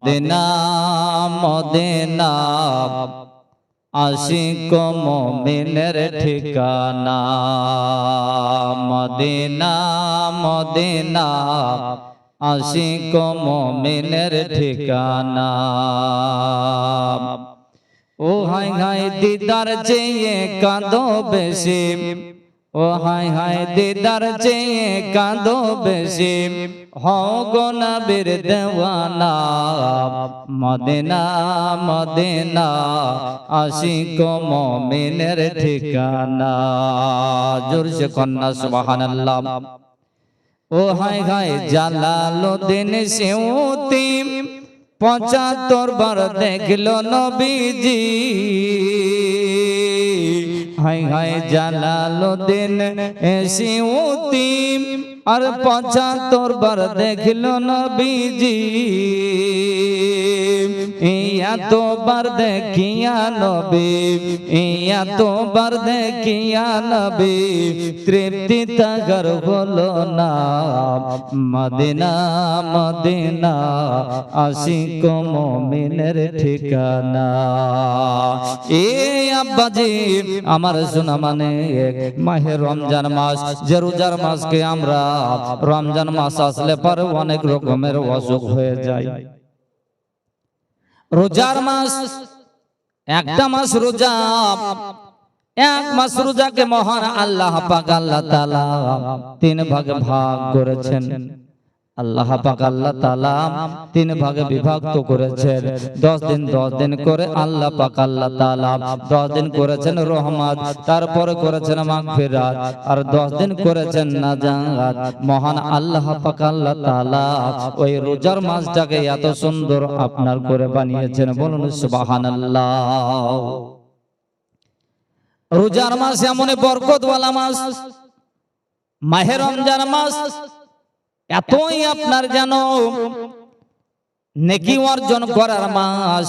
Medina Medina Ashiq মুমিনের ঠিকানা। Medina Medina Ashiq মুমিনের ঠিকানা। ও হায় হায় দিদার চেয়ে কাঁদো বেশি, ও হায় হায় দিদার চেয়ে কাঁদো বেশি, হও গো নবীর দেওয়ানা। মদিনা মদিনা আশিক মুমিনের ঠিকানা। জোরসে কন্যা সুবহানাল্লাহ। ও হায় হায় জালালউদ্দিন সিউতি ৭৫ বার দেখলো নবীজি। হায় হায় জালালউদ্দিন সিউতি আর ৭৫ বার দেখলো নবীজি। এতবার দেখিয়া নবী, এতবার দেখিয়া নবী, তৃপ্তি তাগর হলো না। মদিনা মদিনা আশিক মুমিনের ঠিকানা। এ আব্বাজি আমার শোনা মানে মাহে রমজান মাস, যে রোজার মাসকে আমরা রমজান মাস আসলে পরে অনেক রকমের অসুখ হয়ে যায়। রোজার মাস একটা মাস রোজা, এক মাস রোজাকে মহান আল্লাহ পাক আল্লাহ তাআলা ৩ ভাগে ভাগ করেছেন। আল্লাহ পাক আল্লাহ তাআলা ৩ ভাগে বিভক্ত করেছেন। 10 দিন 10 দিন করে আল্লাহ পাক আল্লাহ তাআলা 10 দিন করেছেন রহমত, তারপরে করেছেন মাগফিরাত, আর 10 দিন করেছেন নাজাত। মহান আল্লাহ পাক আল্লাহ তাআলা ওই রোজার মাসটাকে এত সুন্দর আপনার করে বানিয়েছেন, বলুন সুবহানাল্লাহ। রোজার মাস এমন বরকতওয়ালা মাস, মাহে রমজান মাস এতই আপনার যেন নেকি অর্জন করার মাস।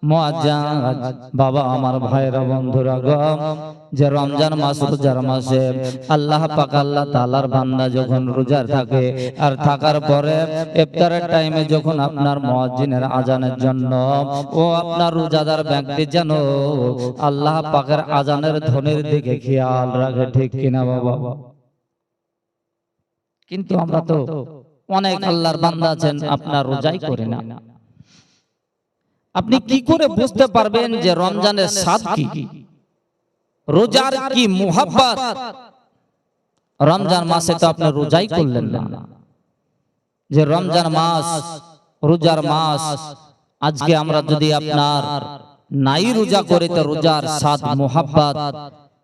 মুআজ্জাজ বাবা আমার ভাইরা বন্ধুরা গো, যে রমজান মাস রোজার মাসে আল্লাহ পাক আল্লাহ তাআলার বান্দা যখন রোজার থাকে আর থাকার পরে ইফতারের টাইমে যখন আপনার মুয়াজ্জিনের আজানের জন্য ও আপনার রোজাদার ব্যক্তি যেন আল্লাহ পাকের আজানের ধ্বনির দিকে খেয়াল রাখে, ঠিক কিনা বাবা? কিন্তু আমরা তো অনেক আল্লাহর বান্দা আছেন আপনার রোজাই করে না। আপনি কি করে বুঝতে পারবেন যে রমজানের স্বাদ কি, রোজার কি মুহাব্বত? রমজান মাসে তো আপনি রোজাই করলেন না। যে রমজান মাস রোজার মাস, আজকে আমরা যদি আপনার নাই রোজা করে তো রোজার স্বাদ মুহাব্বত,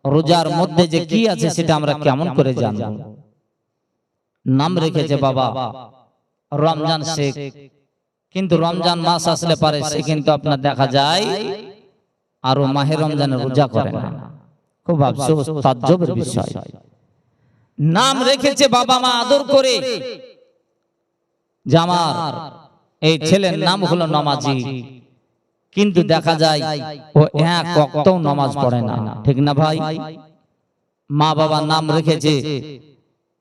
রোজার মধ্যে যে কি আছে সেটা আমরা কেমন করে জানব? নাম রেখেছে বাবা রমজান শেখ, কিন্তু রমজান মাস আসলে পারে সে কিন্তু আপনার দেখা যায় আরো মাহে রমজানে রোজা করে না। খুব আফসোস, তাজ্জবের বিষয়। নাম রেখেছে বাবা মা আদর করে যে আমার এই ছেলের নাম হলো নামাজি, কিন্তু দেখা যায় ও এক ওয়াক্তও নামাজ পড়ে না, ঠিক না ভাই? মা বাবা নাম রেখেছে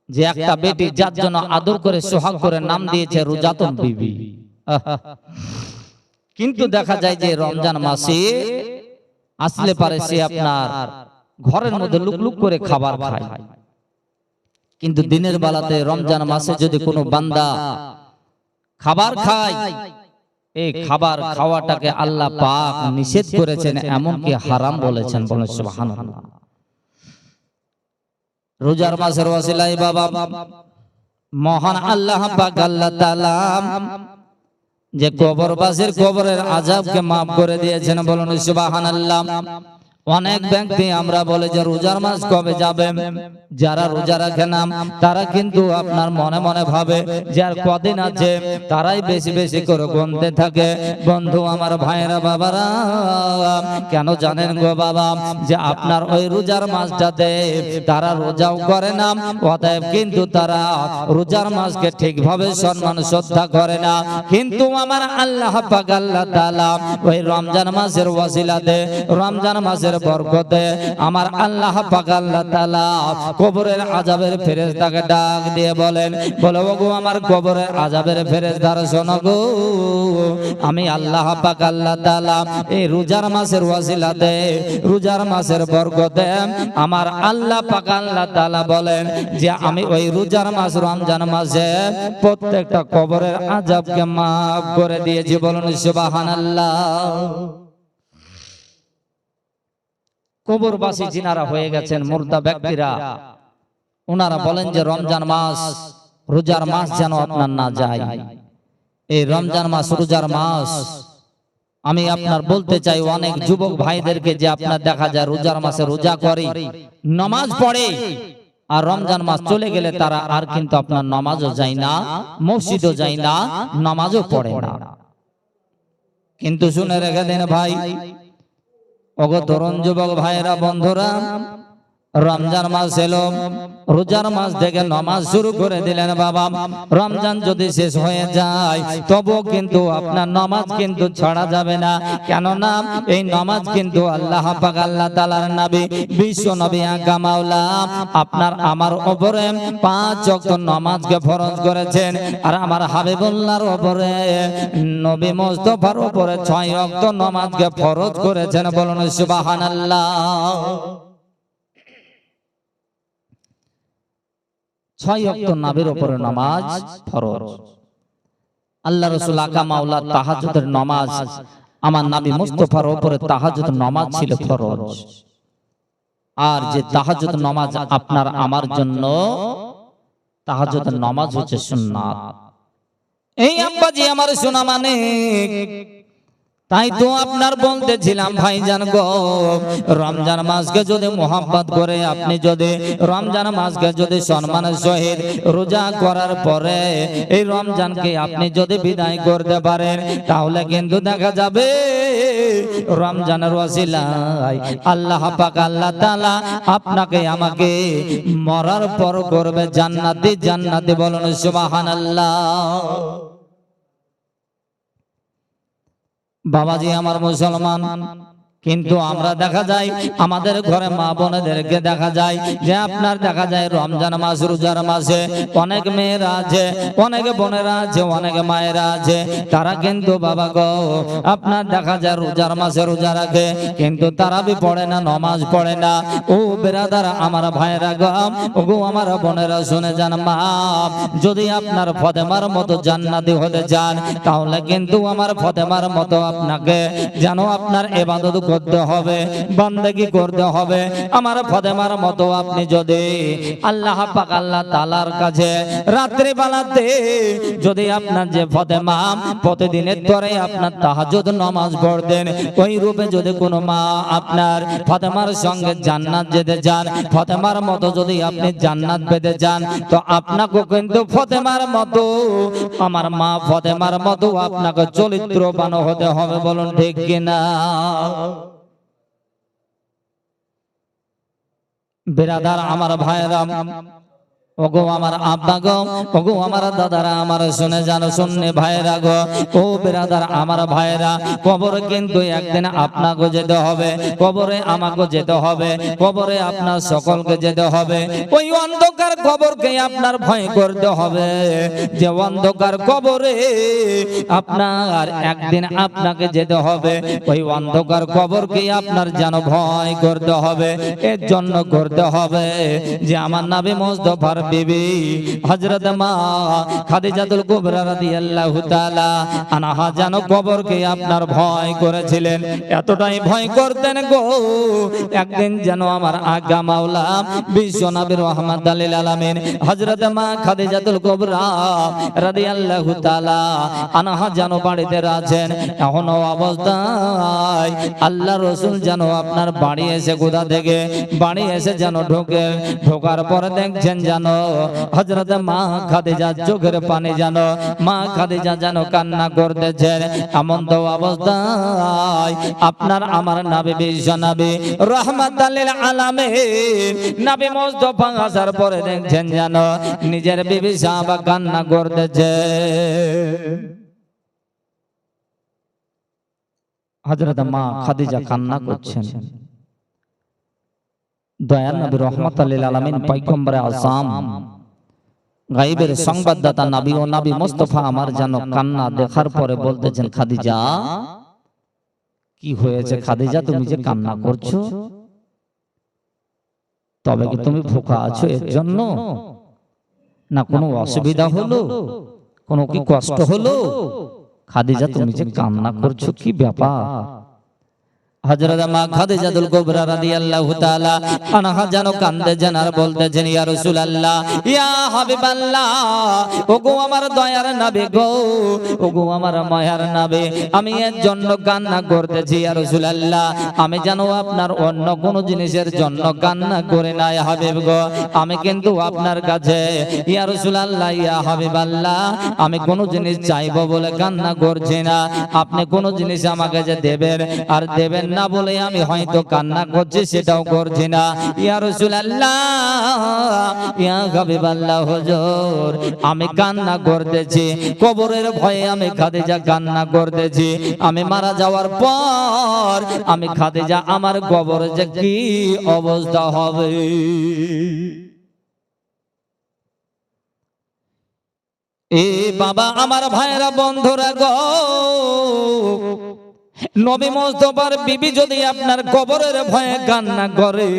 যে একটা বেটি যার জন্য আদর করে সোহাগ করে নাম দিয়েছে রোজাতুন বিবি, কিন্তু দেখা যায় যে রমজান মাসে আসলে পারে সে আপনার ঘরের মধ্যে লুকলুক করে খাবার খায়। কিন্তু দিনের বেলাতে রমজান মাসে যদি কোনো বান্দা খাবার খায়, এই খাবার খাওয়াটাকে আল্লাহ পাক নিষেধ করেছেন, এমনকি হারাম বলেছেন, বলেন সুবহানাল্লাহ। রোজার মাসের ওয়াসিলায় বাবা মহান আল্লাহ পাক আল্লাহ তাআলা যে কবরবাসীর কবরের আযাবকে maaf করে দিয়েছেন, বলুন সুবহানাল্লাহ। অনেক ব্যক্তি আমরা বলে যে রোজার মাস কবে যাবে, যারা রোজা রাখে না তারা কিন্তু আপনার মনে মনে ভাবে যে আর কদিন আছে, তারাই বেশি বেশি করে গুনতে থাকে। বন্ধু আমার ভাইরা বাবারা, কেন জানেন গো বাবা, যে আপনার ওই রোজার মাসটাতে তারা রোজাও করে না, অতএব কিন্তু তারা রোজার মাসকে ঠিকভাবে সম্মান শ্রদ্ধা করে না। কিন্তু আমার আল্লাহ পাক আল্লাহ তাআলা ওই রমজান মাসের ওয়াসিলাতে, রমজান মাসের বরকতে আমার আল্লাহ পাক আল্লাহ তাআলা কবরের আযাবের ফেরেশতাকে ডাক দিয়ে বলেন, বলো গো আমার কবরের আযাবের ফেরেশতারা শোনো গো, আমি আল্লাহ পাক আল্লাহ তাআলা এই রোজার মাসের ওয়াসিলাতে রোজার মাসের বরকতে আমার আল্লাহ পাক আল্লাহ তাআলা বলেন যে আমি ওই রোজার মাস রমজান মাসে প্রত্যেকটা কবরের আযাবকে maaf করে দিয়েছি। বলুন সুবহানাল্লাহ। কবরবাসী যিনারা হয়ে গেছেন মুর্দা ব্যক্তিরা, ওনারা বলেন যে রমজান মাস রোজার মাস যেন আপনার না যায়। এই রমজান মাস রোজার মাস আমি আপনার বলতে চাই অনেক যুবক ভাইদেরকে যে আপনার দেখা যায় রোজার মাসে রোজা করে নামাজ পড়ে, আর রমজান মাস চলে গেলে তারা আর কিন্তু আপনার নামাজও যায় না, মসজিদও যায় না, নামাজও পড়ে না। কিন্তু শুনে রেখে দেন ভাই, ওগো তরুণ যুবক ভাইরা বন্ধুরা, রমজান মাস এলো, রোজার মাস থেকে নামাজ শুরু করে দিলেন বাবা। রমজান যদি শেষ হয়ে যায় তবুও কিন্তু আপনার নামাজ কিন্তু ছাড়া যাবে না, কেননা এই নামাজ কিন্তু আল্লাহ পাক আল্লাহ তাআলার নবী বিশ্ব নবী আকা মাওলা আপনার আমার উপরে 5 ওয়াক্ত নামাজকে ফরজ করেছেন, আর আমার হাবিবুল্লাহর উপরে নবী মুস্তাফার উপরে 6 ওয়াক্ত নামাজকে ফরজ করেছেন। বলুন সুবহানাল্লাহ। 6 ওয়াক্ত নবীর উপরে নামাজ ফরজ। আল্লাহ রাসূল আকা মাওলা তাহাজ্জুদের নামাজ আমার নবী মুস্তাফার উপরে তাহাজ্জুদ নামাজ ছিল ফরজ, আর যে তাহাজ্জুদ নামাজ আপনার আমার জন্য তাহাজ্জুদ নামাজ হচ্ছে সুন্নাত। এই আব্বাজি আমার শোনা মানে, তাই তো আপনার বলতেছিলাম ভাইজান গো, রমজান মাসকে যদি মোহাব্বত করে আপনি যদি রমজান মাসকে যদি সম্মানের সহিত রোজা করার পরে এই রমজানকে আপনি যদি বিদায় করতে পারেন, তাহলে কিন্তু দেখা যাবে রমজানের ওয়াসিলায় আল্লাহ পাক আল্লাহ তাআলা আপনাকে আমাকে মরার পর করবে জান্নাতি জান্নাতি। বলুন সুবহানাল্লাহ। বাবাজি আমার মুসলমান, কিন্তু আমরা দেখা যায় আমাদের ঘরে মা বোনেদেরকে দেখা যায় যে আপনার দেখা যায় রমজান মাস রোজার মাসে অনেক মেয়েরা আছে, অনেক বোনেরা আছে, অনেক মায়েরা আছে, তারা কিন্তু বাবা গো আপনার দেখা যায় রোজার মাসে রোজা রাখে কিন্তু তারাবি পড়ে না, নামাজ পড়ে না। ও বেরাদার আমার ভাইরা গো আমার বোনেরা শুনে যান, মা যদি আপনার ফাতেমার মতো জান্নাতি হতে চান তাহলে কিন্তু আমার ফাতেমার মতো আপনাকে যেন আপনার ইবাদত করতে হবে, বান্দাগি করতে হবে। আমার ফাতেমার মতো আপনি যদি আল্লাহ পাক আল্লাহ তাআলার কাছে রাত্রি বেলাতে যদি আপনার যে ফাতেমা প্রতিদিনের তরে আপনার তাহাজ্জুদ নামাজ পড়তেন, ওই রূপে যদি কোনো মা আপনার ফাতেমার সঙ্গে জান্নাত যেতে চান, ফাতেমার মতো যদি আপনি জান্নাত পেতে চান, তো আপনাকে কিন্তু ফাতেমার মতো আমার মা ফাতেমার মতো আপনাকে চরিত্রবান হতে হবে। বলুন ঠিক কিনা? বেরাদার আমার ভাইরা, ওগো আমার আব্বা গো, ওগো আমার দাদারা আমার শুনে জানো, শুননে ভাইরা গো, ও বেরাদার আমার ভাইরা, কবরে কিন্তু একদিন আপনাকে যেতে হবে, কবরে আমাকে যেতে হবে, কবরে আপনার সকলকে যেতে হবে। ওই অন্ধকার কবরকে আপনার ভয় করতে হবে, যে অন্ধকার কবরে আপনার একদিন আপনাকে যেতে হবে। ওই অন্ধকার কবরকে আপনার যেন ভয় করতে হবে। এর জন্য করতে হবে যে আমার নবী মুস্তাফার বিবি হযরত মা খাদিজাতুল কুবরা রাদিয়াল্লাহু তাআলা আনহা যেন কবরকে আপনার ভয় করেছিলেন, এতটাই ভয় করতেন গো, একদিন যেন আমার আজ্ঞা মাওলা বিশ্ব নবী রাহমাতুল লিল আলামিন হযরত মা খাদিজাতুল কুবরা রাদিয়াল্লাহু তাআলা আনহা যেন বাড়িতে আছেন, এখনো অবস্থায় আল্লাহ রাসূল যেন আপনার বাড়ি এসে কোথা থেকে বাড়ি এসে যেন ঢোকার পরে দেখছেন যেন হযরত মা খাদিজা চোখের পানি যেন মা খাদিজা যেন কান্না করতেছেন। এমন তো অবস্থায় আপনার আমার নবী বিশ্ব নবী রাহমাতুল লিল আলামিন নবী মুস্তাফা আসার পরে দেখছেন যেন নিজের বিবি সাহাবা কান্না করতেছে। হযরত মা খাদিজা কান্না করছেন, দয়ার নবী রহমাতুল লিল আলামিন পয়গম্বরে আযম গায়বের সংবাদদাতা নবী ও নবী মুস্তাফা আমার যেন কান্না দেখার পরে বলতেছেন, খাদিজা কি হয়েছে খাদিজা, তুমি যে কান্না করছো, তবে কি তুমি ভোকা আছো এর জন্য, না কোনো অসুবিধা হলো, কোনো কি কষ্ট হলো? খাদিজা তুমি যে কান্না করছো কি ব্যাপার? হযরত মা খাদিজাতুল কুবরা রাদিয়াল্লাহু তাআলা আনহা যেন কান্দে জানার বলতেছেন, ইয়া রাসূলুল্লাহ, ইয়া হাবিবাল্লাহ, ওগো আমার দয়ার নবী গো, ওগো আমার মায়ার নবী, আমি এর জন্য কান্না করতেছি ইয়া রাসূলুল্লাহ, আমি জানো আপনার অন্য কোন জিনিসের জন্য কান্না করে না ইয়া হাবিব গো, আমি কিন্তু আপনার কাছে ইয়া রাসূলুল্লাহ, ইয়া হাবিবাল্লাহ, আমি কোন জিনিস চাইবো বলে কান্না করছি না, আপনি কোন জিনিস আমাকে যে দেবেন আর দেবেন না বলে আমি হয়তো কান্না করছি সেটাও করছি না ইয়া রাসূলুল্লাহ, ইয়া হাবিবাল্লাহ হুজুর, আমি কান্না করতেছি কবরের ভয়ে, আমি খাদিজা কান্না করতেছি, আমি মারা যাওয়ার পর আমি খাদিজা আমার কবরে যে কি অবস্থা হবে। এ বাবা আমার ভাইরা বন্ধুরা গো, নবী মুস্তাফার বিবি যদি আপনার কবরের ভয়ে কান্না করে,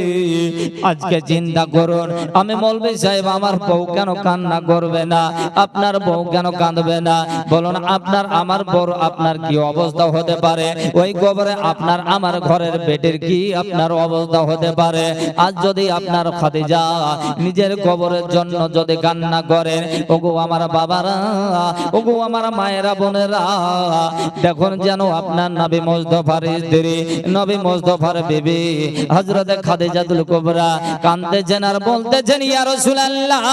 আজকে চিন্তা করুন, আমি মৌলভী সাহেব আমার বউ কেন কান্না করবে না, আপনার বউ কেন কাঁদবে না? বলুন আপনার আমার বড় আপনার কি অবস্থা হতে পারে? ওই কবরে আপনার আমার ঘরের পেটের কি আপনার অবস্থা হতে পারে? আজ যদি আপনার খাদিজা নিজের কবরের জন্য যদি কান্না করেন, ওগো আমার বাবারা, ওগো আমার মায়েরা বোনেরা, দেখুন যেন আপনার নবী মুস্তাফার স্ত্রী, নবী মুস্তাফার বিবি হযরত খাদিজাতুল কুবরা কাঁদতেছেন আর বলতেছেন, ইয়া রাসূলুল্লাহ,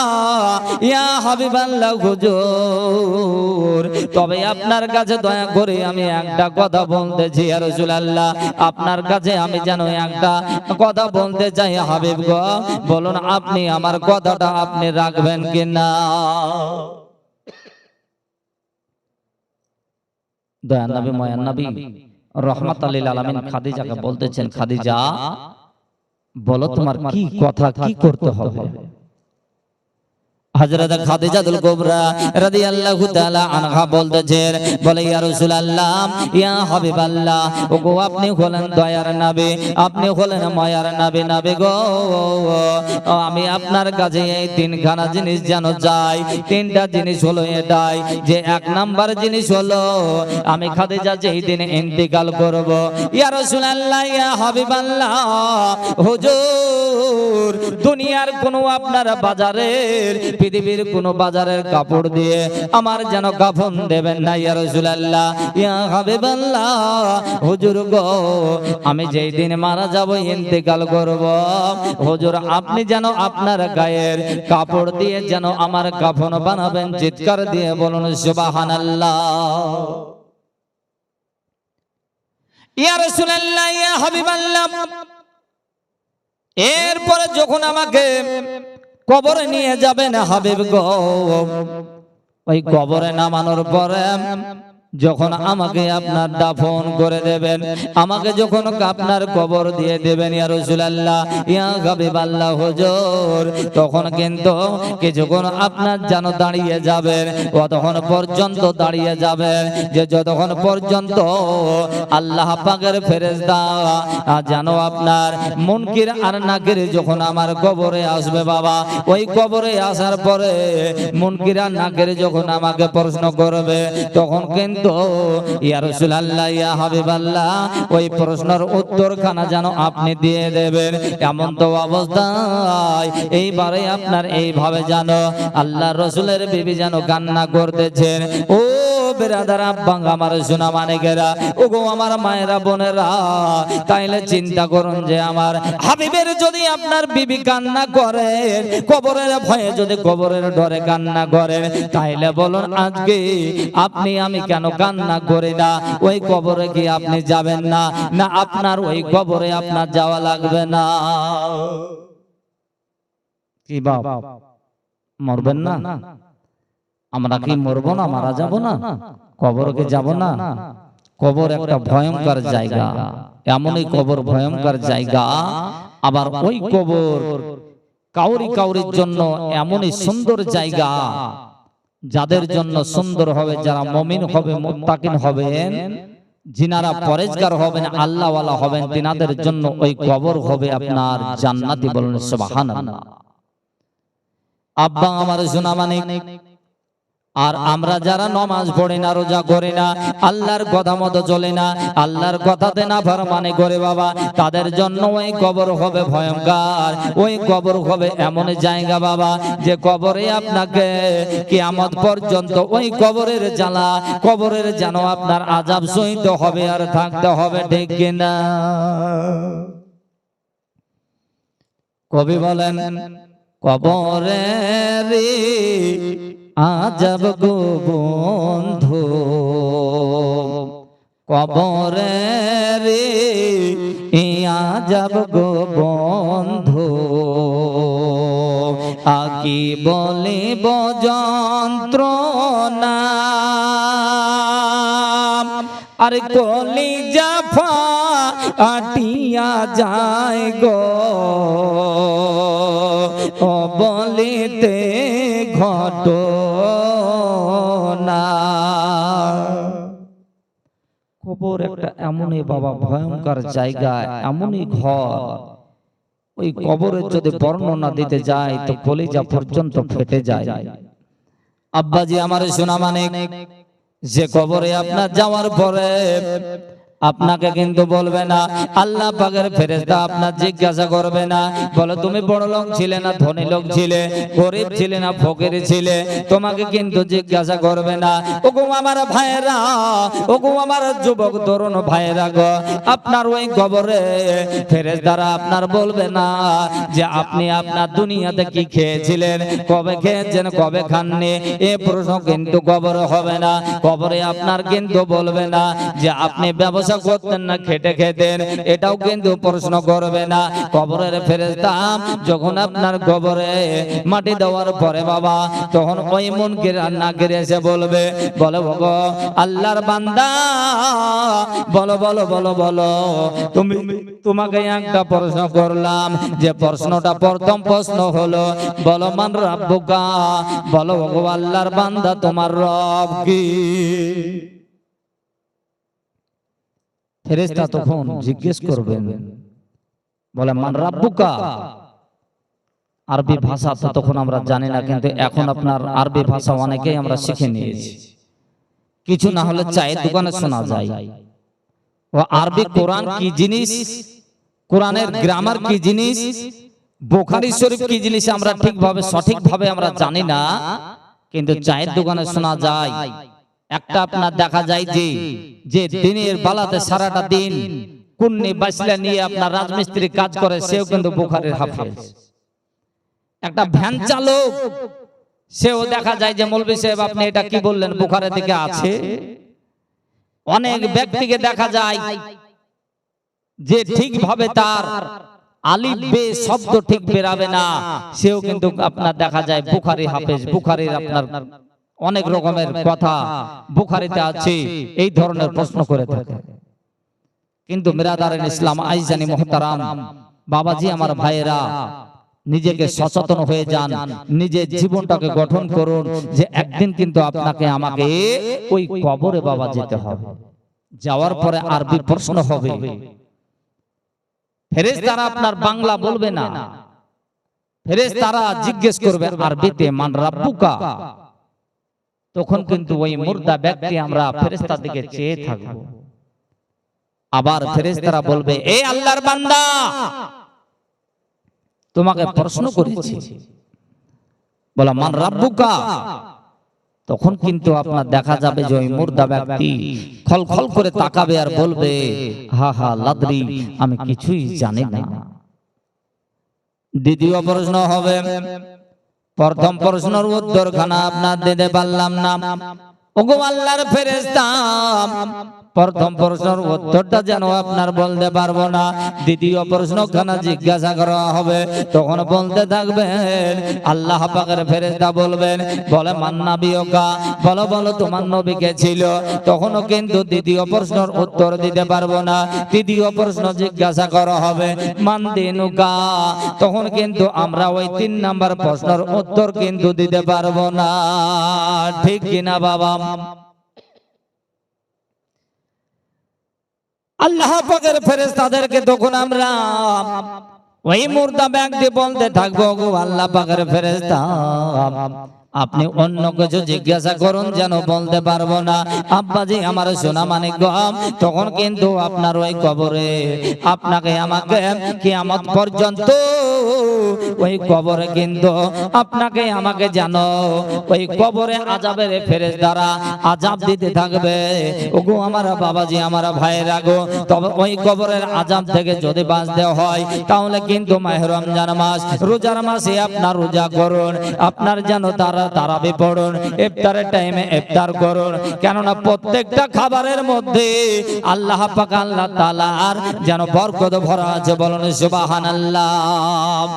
ইয়া হাবিবাল্লাহ হুজুর, তবে আপনার কাছে দয়া করে আমি একটা কথা বলতেছি ইয়া রাসূলুল্লাহ, আপনার কাছে আমি যেন একটা কথা বলতে চাই হাবিব গো, বলুন আপনি আমার কথাটা আপনি রাখবেন কিনা? দয়ার নবী মায়ার নবী রহমাতুল লিল আলামিন খাদিজাকে বলতেছেন, খাদিজা বলো তোমার কি কথা, কি করতে হবে? হযরত খাদিজাতুল কুবরা রাদিয়াল্লাহু তাআলা আনহা বলতেছেন, বলে ইয়া রাসূলুল্লাহ, ইয়া হাবিবাল্লাহ, ওগো আপনি হলেন দয়ার নবী, আপনি হলেন মায়ার নবী, নবী গো, আমি আপনার কাছে এই তিনখানা জিনিস যেন চাই। তিনটা জিনিস হলো এটাই, যে এক নাম্বার জিনিস হলো আমি খাদিজা যেই দিন ইন্তেকাল করব, ইয়া রাসূলুল্লাহ, ইয়া হাবিবাল্লাহ হুজুর, দুনিয়ার কোনো আপনার বাজারের, পৃথিবীর কোন বাজারের কাপড় দিয়ে আমার যেন কাফন দেবেন না ইয়া রাসূলুল্লাহ, ইয়া হাবিবাল্লাহ হুজুর গো, আমি যেই দিন মারা যাব ইন্তেকাল করব, হুজুর আপনি যেন আপনার গায়ের কাপড় দিয়ে যেন আমার কাফন বানাবেন। চিৎকার দিয়ে বলুন সুবহানাল্লাহ। ইয়া রাসূলুল্লাহ, ইয়া হাবিবাল্লাহ, এরপরে যখন আমাকে কবরে নিয়ে যাবেন হাবিব গো, ওই কবরে নামানোর পরে যখন আমাকে আপনার দাফন করে দেবেন, আমাকে যখন আপনার কবর দিয়ে দেবেন ইয়া রাসূলুল্লাহ, ইয়া হাবিবাল্লাহ হুজুর, তখন কিন্তু কিছুক্ষণ আপনার যেন দাঁড়িয়ে যাবেন, ততক্ষণ পর্যন্ত দাঁড়িয়ে যাবেন যে যতক্ষণ পর্যন্ত আল্লাহ পাকের ফেরেশতা যেন আপনার মুনকির আর নাকির যখন আমার কবরে আসবে বাবা, ওই কবরে আসার পরে মুনকির আর নাকির যখন আমাকে প্রশ্ন করবে, তখন কিন্তু ইয়া রাসূলুল্লাহ, ইয়া হাবিবাল্লাহ, ওই প্রশ্নের উত্তরখানা যেন আপনি দিয়ে দেবেন। এমন তো অবস্থায় এইবারে আপনার এইভাবে জানো আল্লাহর রাসূলের বিবি যেন কান্না করতেছেন। ও বেরাদার আব্বা আমার সোনা মানিকেরা, ওগো আমার মায়েরা বোনেরা, তাইলে চিন্তা করুন যে আমার হাবিবের যদি আপনার বিবি কান্না করে, কবরের ভয়ে যদি কবরের ডরে কান্না করেন, তাইলে বলুন আজকে আপনি আমি কেন কান্না করি না? ওই কবরে কি আপনি যাবেন না? না আপনার ওই কবরে আপনার যাওয়া লাগবে না? কি বাপ মরবেন না? আমরা কি মরবো না? মারা যাব না? কবরকে যাব না? কবর একটা ভয়ঙ্কর জায়গা, এমনই কবর ভয়ঙ্কর জায়গা। আবার ওই কবর কাউরির জন্য এমনই সুন্দর জায়গা, যাদের জন্য সুন্দর হবে, যারা মুমিন হবে, মুত্তাকিন হবেন, যিনারা পরেজগার হবেন, আল্লাহওয়ালা হবেন, তিনাদের জন্য ওই কবর হবে আপনার জান্নাতি। বলুন সুবহানাল্লাহ। আব্বা আমার সোনা মানিক, আর আমরা যারা নামাজ পড়ি না, রোজা করি না, আল্লাহর কথা মতো চলে না, আল্লাহর কথাতে না ফরমানি করে বাবা, তাদের জন্য ওই কবর হবে ভয়ঙ্কর। ওই কবর হবে এমন জায়গা বাবা, যে কবরে আপনাকে কিয়ামত পর্যন্ত ওই কবরের জ্বালা, কবরের যেন আপনার আযাব সইতে হবে আর থাকতে হবে, ঠিক কিনা? কবি বলেন, কবরের আযাব গো বন্ধু, কবরের আযাব গো বন্ধু, আকি বলিব যন্ত্রণা, আর কলিজা ফাটিয়া যায় গো, ও বলিতে ঘটনা। কবর একটা এমনই বাবা ভয়ঙ্কর জায়গা, এমনই ঘর, ওই কবরের যদি বর্ণনা দিতে যায় তো কলিজা পর্যন্ত ফেটে যায়। আব্বাজি আমার সোনা মানিক, যে কবরে আপনার যাওয়ার পরে আপনাকে কিন্তু বলবে না, আল্লাহ পাকের ফেরেশতা আপনার জিজ্ঞাসা করবে না, বলে তুমি বড় লোক ছিলে না ধনী লোক ছিলে, গরিব ছিলে না ফকির ছিলে, তোমাকে কিন্তু জিজ্ঞাসা করবে না। ওগো আমার ভাইরা, ওগো আমার যুবক তরুণ ভাইরা গো, আপনার ওই কবরে ফেরেশতারা আপনার বলবে না যে আপনি আপনার দুনিয়াতে কি খেয়েছিলেন, কবে খেয়েছেন, কবে খাননি, এই প্রশ্ন কিন্তু কবরে হবে না। কবরে আপনার কিন্তু বলবে না যে আপনি ব্যবসা করতেন না খেটে খেতেন, এটাও কিন্তু প্রশ্ন করবে না। কবরের ফেরেশতা যখন আপনার কবরে মাটি দেওয়ার পরে বাবা, তখন ওই মুনকির আর নাকির এসে বলবে, বলো ভগো আল্লাহর বান্দা, বলো বলো বলো বলো, তোমাকে একটা প্রশ্ন করলাম, যে প্রশ্নটা প্রথম প্রশ্ন হলো, বলো মান রাব্বুকা, বলো ভগো আল্লাহর বান্দা তোমার রব কি? ফেরেশতা তখন জিজ্ঞেস করবেন, বলে মান রাব্বুকা। আরবি ভাষা তো তখন আমরা জানি না, কিন্তু এখন আপনার আরবি ভাষা অনেকেই আমরা শিখে নিয়েছি, কিছু না হলে চায়ের দোকানে শোনা যায়। ও আরবি কোরআন কি জিনিস, কোরআনের গ্রামার কি জিনিস, বুখারী শরীফ কি জিনিস আমরা ঠিকভাবে সঠিকভাবে আমরা জানি না, কিন্তু চায়ের দোকানে শোনা যায়। একটা আপনার দেখা যায় যে দিনের বেলাতে সারাটা দিন কুন্নি বাসলা নিয়ে আপনার রাজমিস্ত্রি কাজ করে, সেও কিন্তু বুখারীর হাফেজ। একটা ভ্যান চালক, সেও দেখা যায় যে মৌলভী সাহেব আপনি এটা কি বললেন, বুখারী থেকে আছে। অনেক ব্যক্তিকে দেখা যায় যে ঠিকভাবে তার আলিফ বে শব্দ ঠিক বেরাবে না, সেও কিন্তু আপনার দেখা যায় বুখারী হাফেজ। বুখারীর আপনার অনেক রকমের কথা বুখারীতে আছে, এই ধরনের প্রশ্ন করে থাকে। কিন্তু মিরাদারেন ইসলাম আইজানি মুহতারাম বাবাজি আমার ভাইয়েরা, নিজেকে সচেতন হয়ে যান, নিজের জীবনটাকে গঠন করুন, যে একদিন কিন্তু আপনাকে আমাকে ওই কবরে বাবা যেতে হবে। যাওয়ার পরে আরবি প্রশ্ন হবে, ফেরেশতারা আপনার বাংলা বলবে না, ফেরেশতারা জিজ্ঞেস করবে আরবিতে মান রাব্বুকা। তখন কিন্তু ওই মুর্দা ব্যক্তি আমরা ফেরেশতার দিকে চেয়ে থাকবো। আবার ফেরেশতারা বলবে, এ আল্লাহর বান্দা, তোমাকে প্রশ্ন করেছি, বলা মান রাব্বুকা। তখন কিন্তু আপনার দেখা যাবে যে ওই মুর্দা ব্যক্তি খলখল করে তাকাবে আর বলবে, হা হা লাদরি, আমি কিছুই জানি না। দ্বিতীয় প্রশ্ন হবে, প্রথম প্রশ্নের উত্তরখানা আপনার দিতে পারলাম না। ওগো আল্লাহর ফেরেশতা, প্রথম প্রশ্নের উত্তরটা যেন আপনার বলতে পারবো না, দ্বিতীয় প্রশ্ন খানা জিজ্ঞাসা করা হবে, তখন বলতে থাকবেন। আল্লাহ পাকের ফেরেশতা বলবেন, বলে মান নাবিয়ুকা, বলো বলো তোমার নবী কে ছিল। তখনও কিন্তু দ্বিতীয় প্রশ্নের উত্তর দিতে পারবো না। তৃতীয় প্রশ্ন জিজ্ঞাসা করা হবে, মান দিনুকা, তখন কিন্তু আমরা ওই 3 নাম্বার প্রশ্নের উত্তর কিন্তু দিতে পারবো না। ঠিক কিনা বাবা? আল্লাহ পাকের ফেরেশতাদেরকে তখন আমরা ওই মুর্দা ব্যক্তি বলতে থাকবো, গো আল্লাহ পাকের ফেরেশতা, আপনি অন্য কিছু জিজ্ঞাসা করুন, যেন বলতে পারবো না। আব্বাজি আমার সোনা মানিক গো, তখন কিন্তু আপনার ওই কবরে আপনাকে আমাকে কিয়ামত পর্যন্ত ওই কবরে কিন্তু আপনাকে আমাকে জানো ওই কবরে আযাবের ফেরেশতারা আযাব দিতে থাকবে। ওগো আমার বাবাজি, আমার ভাইয়েরা গো, তবে ওই কবরের আযাব থেকে যদি বাঁচতে হয় তাহলে কিন্তু মাহে রমজান মাস, রোজার মাসে আপনার রোজা করুন, আপনার যেন তারাবি পড়ুন, ইফতারের টাইমে ইফতার করুন, কেননা প্রত্যেকটা খাবারের মধ্যে আল্লাহ পাক আল্লাহ তাআলার যেন বরকত ভরা আছে। বলুন সুবহানাল্লাহ।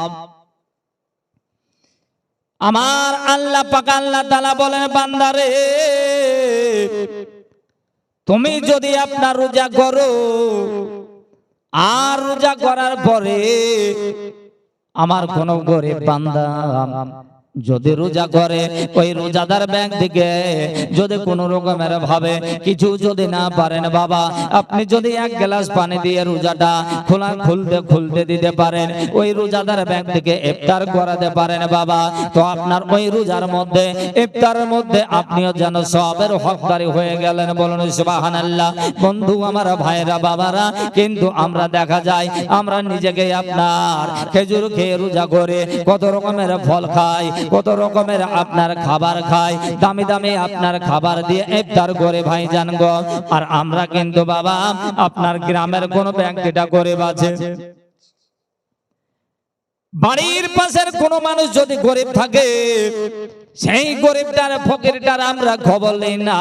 আমার আল্লাহ পাক আল্লাহ তাআলা বলেন, বান্দারে তুমি যদি আপনার রোজা করো, আর রোজা করার পরে আমার কোন গরিব বান্দা যদি রোজা করে, ওই রোজাদার ব্যক্তিকে যদি কোন রকমের ভাবে কিছু যদি না পারেন বাবা, আপনি যদি 1 গ্লাস পানি দিয়ে রোজাটা খুলতে দিতে পারেন, ওই রোজাদার ব্যক্তিকে ইফতার করাতে পারেন বাবা, তো আপনার ওই রোজার মধ্যে ইফতারের মধ্যে আপনিও যেন সওয়াবের হকদারি হয়ে গেলেন। বলুন সুবহানাল্লাহ। বন্ধু আমার ভাইরা বাবারা, কিন্তু আমরা দেখা যায় আমরা নিজেকে আপনার খেজুর খেয়ে রোজা করে কত রকমের ফল খাই, কত রকমের আপনার খাবার খাই, দামি দামি আপনার খাবার দিয়ে ইফতার করে ভাইজান গো। আর আমরা কিন্তু বাবা আপনার গ্রামের কোন ব্যক্তিটা গরিব আছে, বাড়ির পাশের কোন মানুষ যদি গরিব থাকে, সেই গরিবটার ফকিরটার আমরা খবর নেই না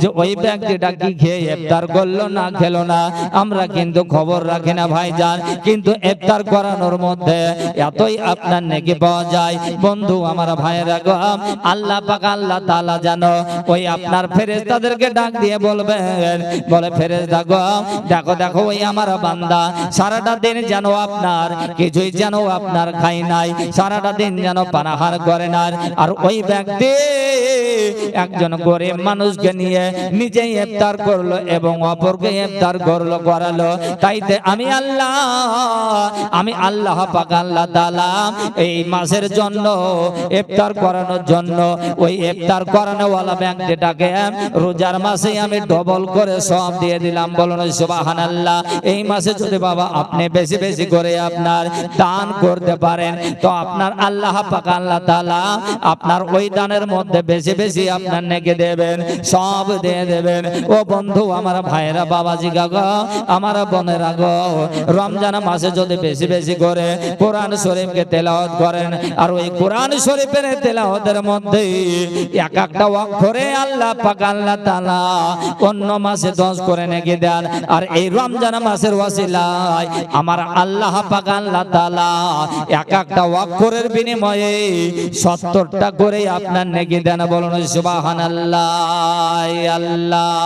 যে ওই ব্যক্তিটা কি খেয়ে ইফতার করলো না খেলো না, আমরা কিন্তু খবর রাখি না ভাইজান। কিন্তু ইফতার করানোর মধ্যে এতই আপনার নেকি পাওয়া যায়। বন্ধু আমার ভাইয়েরা গো, আল্লাহ পাক আল্লাহ তাআলা জানো ওই আপনার ফেরেশতাদেরকে ডাক দিয়ে বলবেন, বলে ফেরেশতা গো, দেখো দেখো ওই আমার বান্দা সারাটা দিন যেন আপনার কিছুই যেন আপনার খাই নাই, সারাটা দিন যেন পানাহার করে না, আর ওই ব্যক্তি একজন গরিব মানুষকে নিয়ে নিজেই ইফতার করলো এবং অপরকে ইফতার করলো করালো। তাইতে আমি আল্লাহ পাক আল্লাহ তাআলা এই মাসের জন্য ইফতার করানোর জন্য ওই ইফতার করানোওয়ালা ব্যক্তিটাকে রোজার মাসে আমি ডবল করে সওয়াব দিয়ে দিলাম। বলুন সুবহানাল্লাহ। এই মাসে যদি বাবা আপনি বেশি বেশি করে আপনার দান করতে পারেন, তো আপনার আল্লাহ পাক আল্লাহ তাআলা আপনার ওই দানের মধ্যে বেশি বেশি আপনার নেকি দেবেন, সব দিয়ে দেবেন। ও বন্ধু আমার ভাইরা বাবাজি গো, আমার বোনেরা গো, রমজান মাসে যদি বেশি বেশি করে কোরআন শরীফকে তেলাওয়াত করেন, আর ওই কোরআন শরীফের তেলাওয়াতের মধ্যে এক একটা অক্ষরে আল্লাহ পাক আল্লাহ তাআলা অন্য মাসে 10 করে নেকি দেন, আর এই রমজান মাসের ওয়াসিলায় আমার আল্লাহ পাক আল্লাহ তাআলা এক একটা অক্ষরের বিনিময়ে 70টা করে আপনার নেকি দেন। বলুন সুবহানাল্লাহ। আল্লাহ